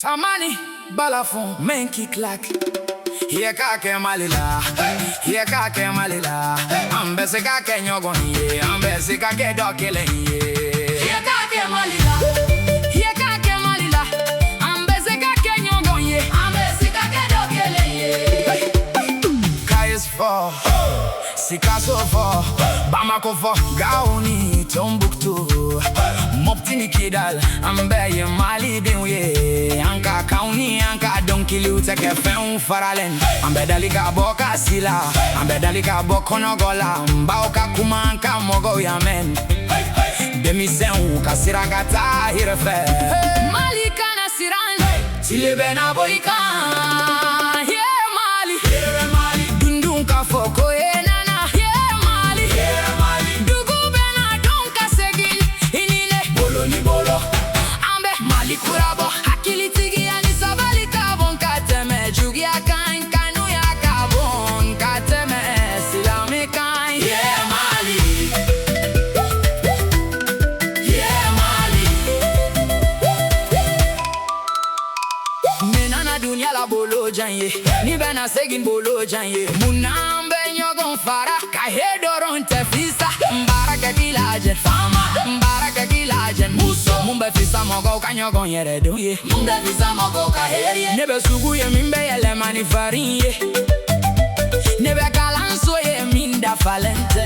Tamani, balafon, menki klak. Here kake malila, here kake malila. Ambese kake nyogonye, ambese kake dokelenye. Here kake malila, here kake malila. Ambese kake nyogonye, ambese kake dokelenye. Kais for, Sikaso for, Bamako for, Gaoni, Tombuktu. Moptini kidal, ambe mali binwe. Anka kauni, anka donkilu teke fen faralen. Ambe dalika boka sila, ambe dalika bokono gola. Mbauka kumanka mogo yamen. Demi sen kasira gata hirefe. Malika na siran, tilebe na boika. Yeah Mali, dundunka foko nana. Yeah Mali, kurabo hakili tigi ani sabali kabon kateme jugi akan kanu ya kabon kateme silami kan yeah Mali menana dunya la bolo janye ni bena segin bolo janye munambe nyogon fara ka hedoron tefisa mbaraka kilaje fama mbaraka kilaje muso mumbe fisa mogo kanyogon yere duye mumbe fisa mogo ka herie nebe sugu ye mimbe yele mani farinye nebe kalanso ye minda falente